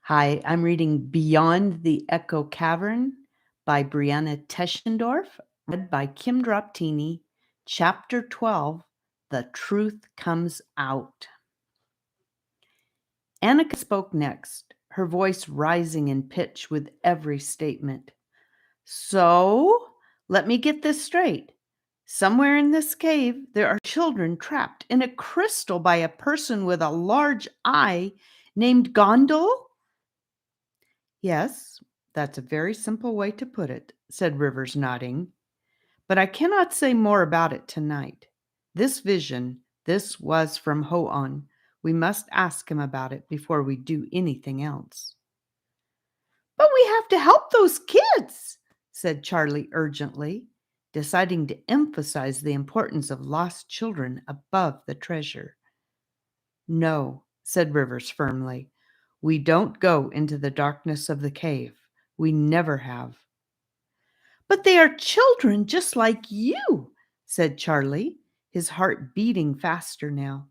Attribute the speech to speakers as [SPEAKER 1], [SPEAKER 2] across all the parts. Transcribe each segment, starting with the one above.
[SPEAKER 1] Hi, I'm reading Beyond the Echo Cavern by BreAnna Teschendorf, read by Kim Droptiny, Chapter 12, The Truth Comes Out. Annika spoke next, her voice rising in pitch with every statement. So, let me get this straight. Somewhere in this cave, there are children trapped in a crystal by a person with a large eye named Gondel? Yes, that's a very simple way to put it, said Rivers, nodding. But I cannot say more about it tonight. This was from Hoon. We must ask him about it before we do anything else. But we have to help those kids, said Charlie urgently, deciding to emphasize the importance of lost children above the treasure. No, said Rivers firmly. We don't go into the darkness of the cave. We never have. But they are children just like you, said Charlie, his heart beating faster now.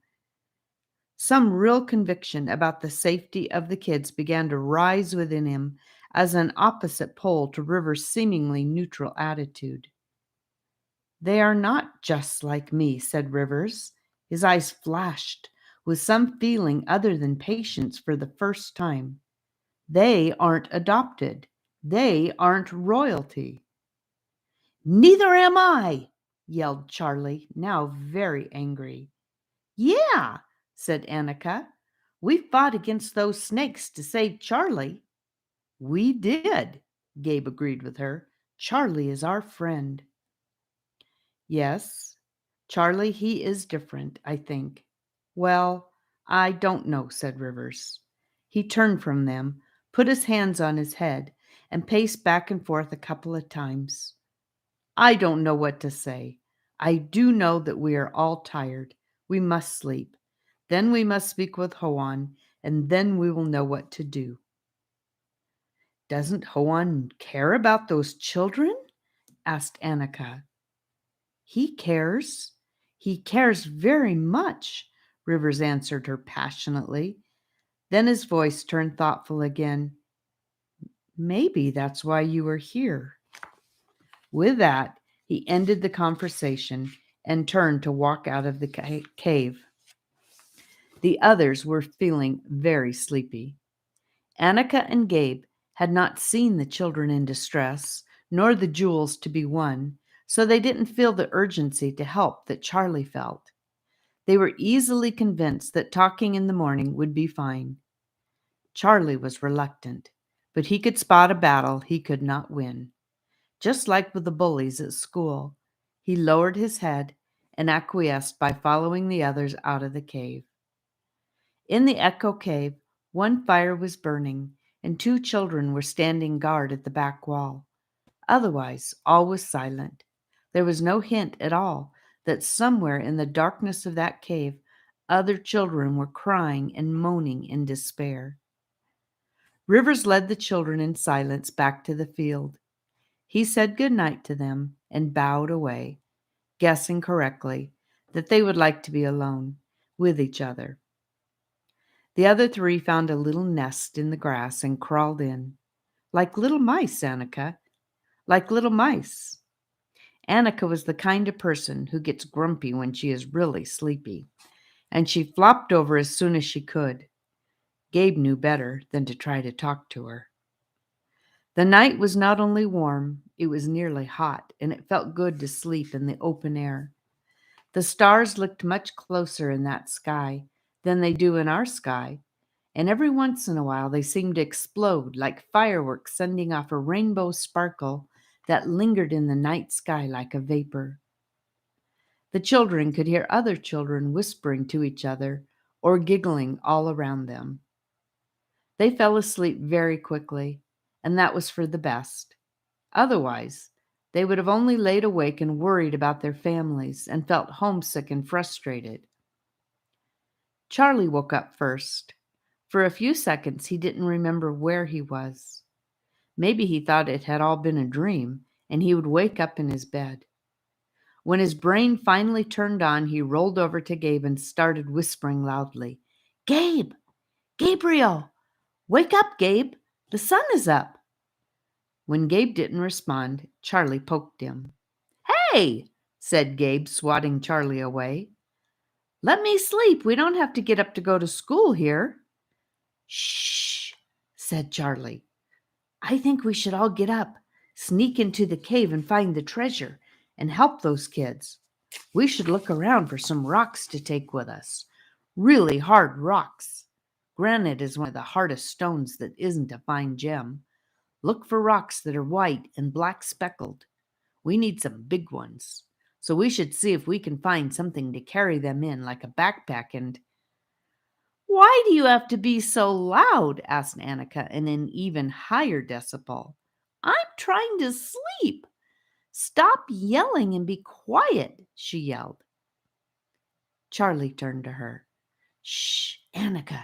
[SPEAKER 1] Some real conviction about the safety of the kids began to rise within him as an opposite pole to River's seemingly neutral attitude. They are not just like me, said Rivers. His eyes flashed with some feeling other than patience for the first time. They aren't adopted. They aren't royalty. Neither am I, yelled Charlie, now very angry. Yeah, said Annika. We fought against those snakes to save Charlie. We did, Gabe agreed with her. Charlie is our friend. Yes, Charlie, he is different, I think. Well, I don't know, said Rivers. He turned from them, put his hands on his head, and paced back and forth a couple of times. I don't know what to say. I do know that we are all tired. We must sleep. Then we must speak with Hoan, and then we will know what to do. Doesn't Hoan care about those children? Asked Annika. He cares. He cares very much, Rivers answered her passionately. Then his voice turned thoughtful again. Maybe that's why you are here. With that, he ended the conversation and turned to walk out of the cave. The others were feeling very sleepy. Annika and Gabe had not seen the children in distress, nor the jewels to be won, so they didn't feel the urgency to help that Charlie felt. They were easily convinced that talking in the morning would be fine. Charlie was reluctant, but he could spot a battle he could not win. Just like with the bullies at school, he lowered his head and acquiesced by following the others out of the cave. In the Echo Cave, one fire was burning, and two children were standing guard at the back wall. Otherwise, all was silent. There was no hint at all that somewhere in the darkness of that cave, other children were crying and moaning in despair. Rivers led the children in silence back to the field. He said good night to them and bowed away, guessing correctly that they would like to be alone with each other. The other three found a little nest in the grass and crawled in. Like little mice, Annika. Like little mice. Annika was the kind of person who gets grumpy when she is really sleepy, and she flopped over as soon as she could. Gabe knew better than to try to talk to her. The night was not only warm, it was nearly hot, and it felt good to sleep in the open air. The stars looked much closer in that sky than they do in our sky, and every once in a while they seemed to explode like fireworks sending off a rainbow sparkle that lingered in the night sky like a vapor. The children could hear other children whispering to each other or giggling all around them. They fell asleep very quickly, and that was for the best. Otherwise, they would have only laid awake and worried about their families and felt homesick and frustrated. Charlie woke up first. For a few seconds, he didn't remember where he was. Maybe he thought it had all been a dream, and he would wake up in his bed. When his brain finally turned on, he rolled over to Gabe and started whispering loudly. Gabe! Gabriel! Wake up, Gabe! The sun is up! When Gabe didn't respond, Charlie poked him. Hey! Said Gabe, swatting Charlie away. Let me sleep. We don't have to get up to go to school here. Shh, said Charlie. I think we should all get up, sneak into the cave and find the treasure, and help those kids. We should look around for some rocks to take with us. Really hard rocks. Granite is one of the hardest stones that isn't a fine gem. Look for rocks that are white and black speckled. We need some big ones. So we should see if we can find something to carry them in, like a backpack. And why do you have to be so loud? Asked Annika in an even higher decibel. I'm trying to sleep. Stop yelling and be quiet, she yelled. Charlie turned to her. Shh, Annika.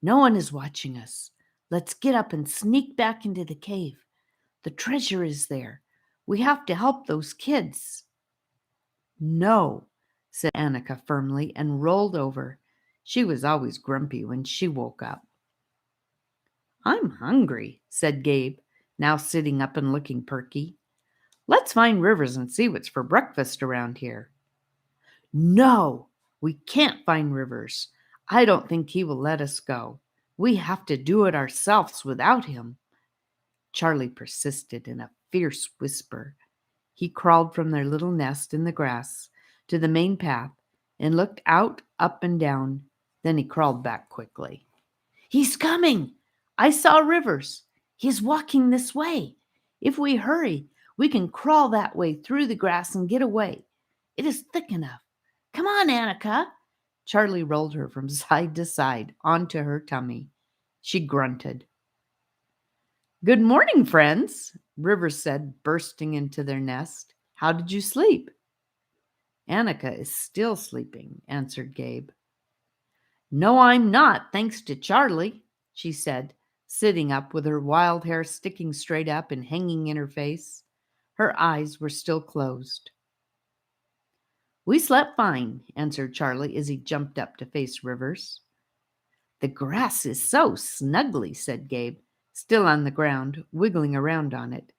[SPEAKER 1] No one is watching us. Let's get up and sneak back into the cave. The treasure is there. We have to help those kids. No, said Annika firmly and rolled over. She was always grumpy when she woke up. I'm hungry, said Gabe, now sitting up and looking perky. Let's find Rivers and see what's for breakfast around here. No, we can't find Rivers. I don't think he will let us go. We have to do it ourselves without him. Charlie persisted in a fierce whisper. He crawled from their little nest in the grass to the main path and looked out, up, and down. Then he crawled back quickly. He's coming! I saw Rivers. He's walking this way. If we hurry, we can crawl that way through the grass and get away. It is thick enough. Come on, Annika. Charlie rolled her from side to side onto her tummy. She grunted. Good morning, friends, Rivers said, bursting into their nest. How did you sleep? Annika is still sleeping, answered Gabe. No, I'm not, thanks to Charlie, she said, sitting up with her wild hair sticking straight up and hanging in her face. Her eyes were still closed. We slept fine, answered Charlie as he jumped up to face Rivers. The grass is so snuggly, said Gabe, still on the ground, wiggling around on it.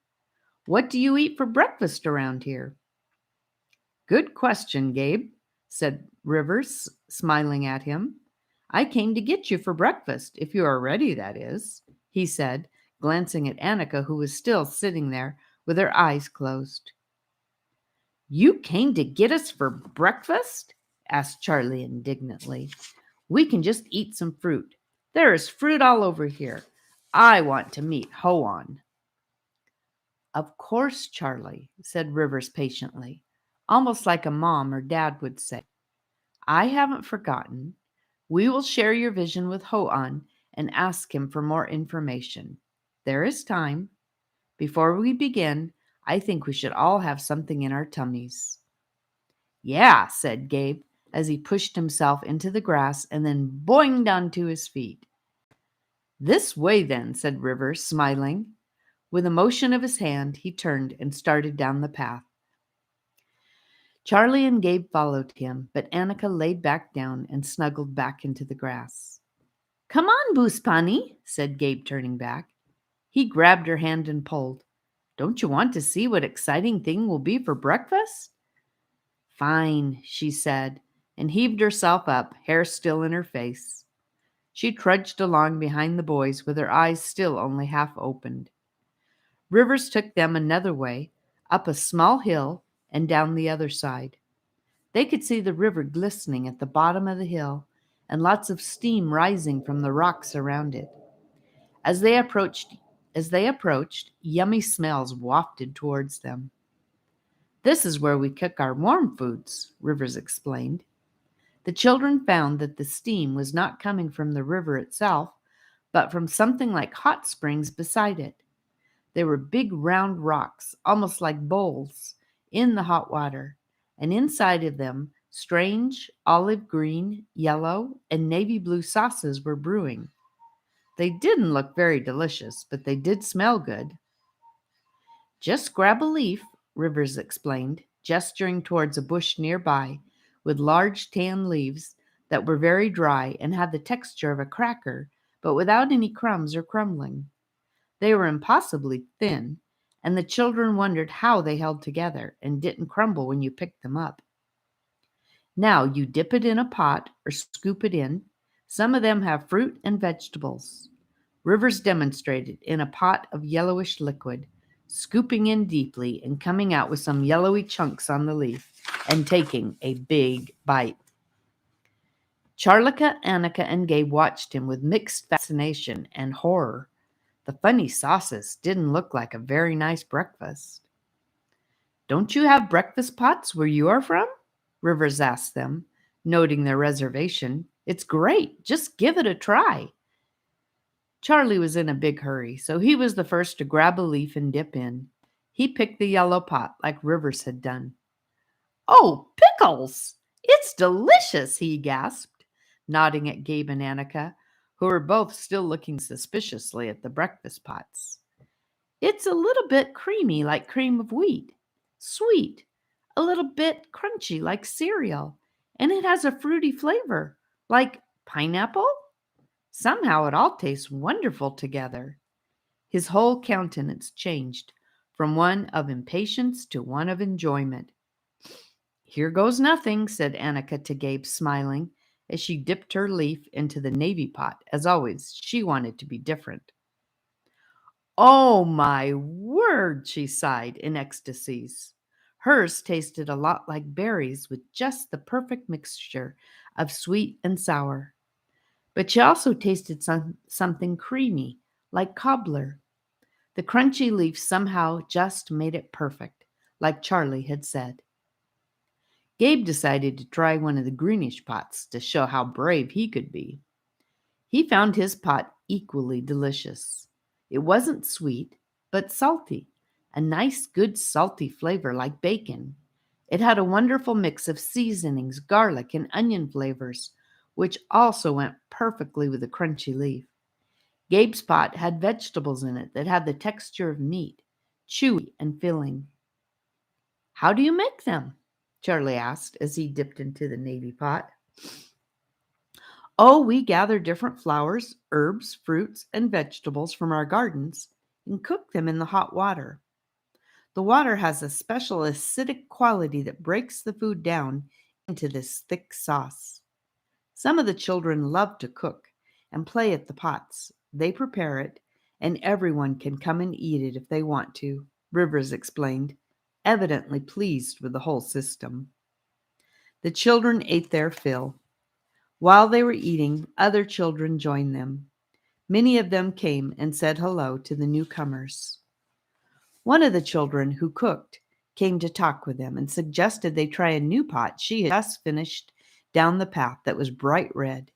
[SPEAKER 1] What do you eat for breakfast around here? Good question, Gabe, said Rivers, smiling at him. I came to get you for breakfast, if you are ready, that is, he said, glancing at Annika, who was still sitting there with her eyes closed. You came to get us for breakfast? Asked Charlie indignantly. We can just eat some fruit. There is fruit all over here. I want to meet Hoan. Of course, Charlie, said Rivers patiently, almost like a mom or dad would say. I haven't forgotten. We will share your vision with Hoan and ask him for more information. There is time. Before we begin, I think we should all have something in our tummies. Yeah, said Gabe, as he pushed himself into the grass and then boinged onto his feet. This way then, said Rivers, smiling. With a motion of his hand, he turned and started down the path. Charlie and Gabe followed him, but Annika laid back down and snuggled back into the grass. Come on, Buspani, said Gabe, turning back. He grabbed her hand and pulled. Don't you want to see what exciting thing will be for breakfast? Fine, she said, and heaved herself up, hair still in her face. She trudged along behind the boys with her eyes still only half opened. Rivers took them another way, up a small hill and down the other side. They could see the river glistening at the bottom of the hill and lots of steam rising from the rocks around it. As they approached, yummy smells wafted towards them. This is where we cook our warm foods, Rivers explained. The children found that the steam was not coming from the river itself, but from something like hot springs beside it. There were big round rocks, almost like bowls, in the hot water, and inside of them, strange olive green, yellow, and navy blue sauces were brewing. They didn't look very delicious, but they did smell good. Just grab a leaf, Rivers explained, gesturing towards a bush nearby with large tan leaves that were very dry and had the texture of a cracker, but without any crumbs or crumbling. They were impossibly thin, and the children wondered how they held together and didn't crumble when you picked them up. Now you dip it in a pot or scoop it in. Some of them have fruit and vegetables. Rivers demonstrated in a pot of yellowish liquid, scooping in deeply and coming out with some yellowy chunks on the leaf and taking a big bite. Charlika, Annika, and Gabe watched him with mixed fascination and horror. The funny sauces didn't look like a very nice breakfast. "Don't you have breakfast pots where you are from?" Rivers asked them, noting their reservation. "It's great. Just give it a try." Charlie was in a big hurry, so he was the first to grab a leaf and dip in. He picked the yellow pot like Rivers had done. "Oh, pickles! It's delicious," he gasped, nodding at Gabe and Annika, who were both still looking suspiciously at the breakfast pots. "It's a little bit creamy like cream of wheat, sweet, a little bit crunchy like cereal, and it has a fruity flavor like pineapple. Somehow it all tastes wonderful together." His whole countenance changed from one of impatience to one of enjoyment. "Here goes nothing," said Annika to Gabe, smiling, as she dipped her leaf into the navy pot. As always, she wanted to be different. "Oh, my word," she sighed in ecstasies. Hers tasted a lot like berries with just the perfect mixture of sweet and sour. But she also tasted something creamy, like cobbler. The crunchy leaf somehow just made it perfect, like Charlie had said. Gabe decided to try one of the greenish pots to show how brave he could be. He found his pot equally delicious. It wasn't sweet, but salty, a nice, good salty flavor like bacon. It had a wonderful mix of seasonings, garlic, and onion flavors, which also went perfectly with the crunchy leaf. Gabe's pot had vegetables in it that had the texture of meat, chewy and filling. "How do you make them?" Charlie asked as he dipped into the navy pot. "Oh, we gather different flowers, herbs, fruits, and vegetables from our gardens and cook them in the hot water. The water has a special acidic quality that breaks the food down into this thick sauce. Some of the children love to cook and play at the pots. They prepare it, and everyone can come and eat it if they want to," Rivers explained, evidently pleased with the whole system. The children ate their fill. While they were eating, other children joined them. Many of them came and said hello to the newcomers. One of the children who cooked came to talk with them and suggested they try a new pot she had just finished down the path that was bright red.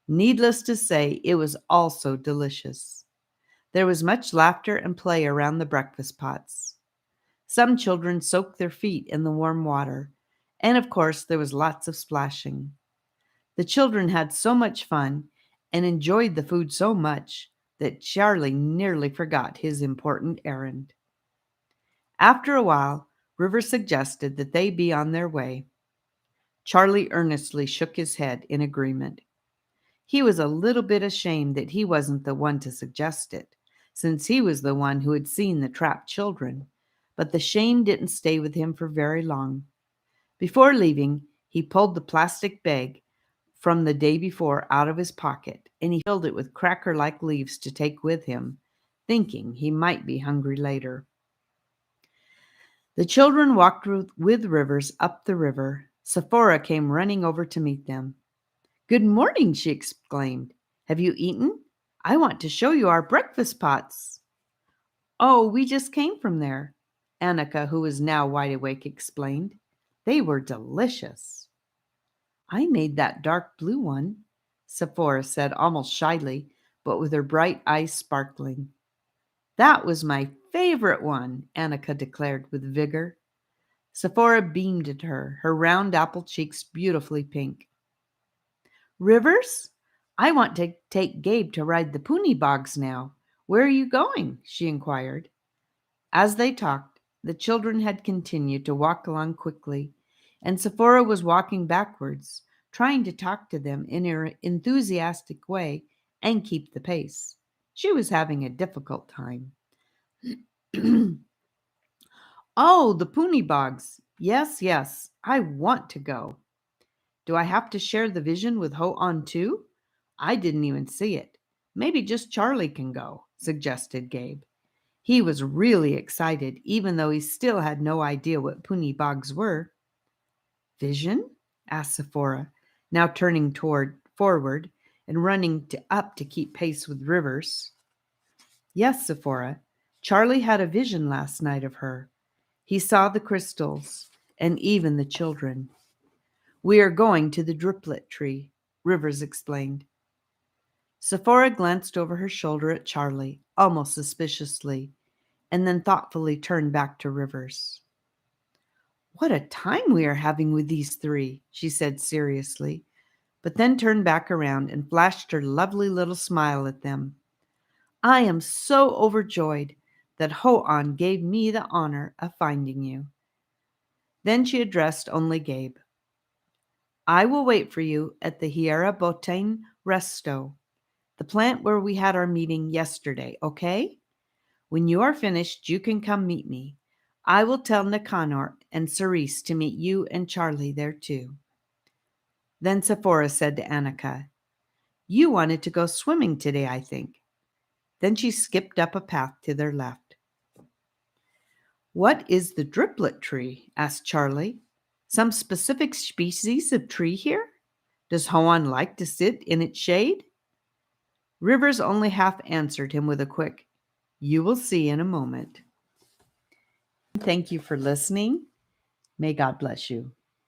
[SPEAKER 1] Needless to say, it was also delicious. There was much laughter and play around the breakfast pots. Some children soaked their feet in the warm water, and of course there was lots of splashing. The children had so much fun and enjoyed the food so much that Charlie nearly forgot his important errand. After a while, Rivers suggested that they be on their way. Charlie earnestly shook his head in agreement. He was a little bit ashamed that he wasn't the one to suggest it, since he was the one who had seen the trapped children, but the shame didn't stay with him for very long. Before leaving, he pulled the plastic bag from the day before out of his pocket, and he filled it with cracker-like leaves to take with him, thinking he might be hungry later. The children walked with Rivers up the river. Sephora came running over to meet them. "Good morning," she exclaimed. "Have you eaten? I want to show you our breakfast pots." "Oh, we just came from there," Annika, who was now wide awake, explained. "They were delicious." "I made that dark blue one," Sephora said almost shyly, but with her bright eyes sparkling. "That was my favorite one," Annika declared with vigor. Sephora beamed at her, her round apple cheeks beautifully pink. "Rivers, I want to take Gabe to ride the pony bogs now. Where are you going?" she inquired. As they talked, the children had continued to walk along quickly, and Sephora was walking backwards, trying to talk to them in her enthusiastic way and keep the pace. She was having a difficult time. Oh, the Puni Bogs. Yes, yes, I want to go. Do I have to share the vision with Ho-On too? I didn't even see it. Maybe just Charlie can go, suggested Gabe. He was really excited, even though he still had no idea what Puni Bogs were. Vision? Asked Sephora, now turning forward and running up to keep pace with Rivers. Yes, Sephora. Charlie had a vision last night of her. He saw the crystals and even the children. We are going to the driplet tree, Rivers explained. Sephora glanced over her shoulder at Charlie, almost suspiciously, and then thoughtfully turned back to Rivers. What a time we are having with these three, she said seriously, but then turned back around and flashed her lovely little smile at them. I am so overjoyed that Ho-On gave me the honor of finding you. Then she addressed only Gabe. I will wait for you at the Hiera Botane Resto, the plant where we had our meeting yesterday, okay? When you are finished, you can come meet me. I will tell Nicanor and Cerise to meet you and Charlie there too. Then Sephora said to Annika, You wanted to go swimming today, I think. Then she skipped up a path to their left. What is the driplet tree? Asked Charlie. Some specific species of tree here? Does Ho-On like to sit in its shade? Rivers only half answered him with a quick, You will see in a moment. Thank you for listening. May God bless you.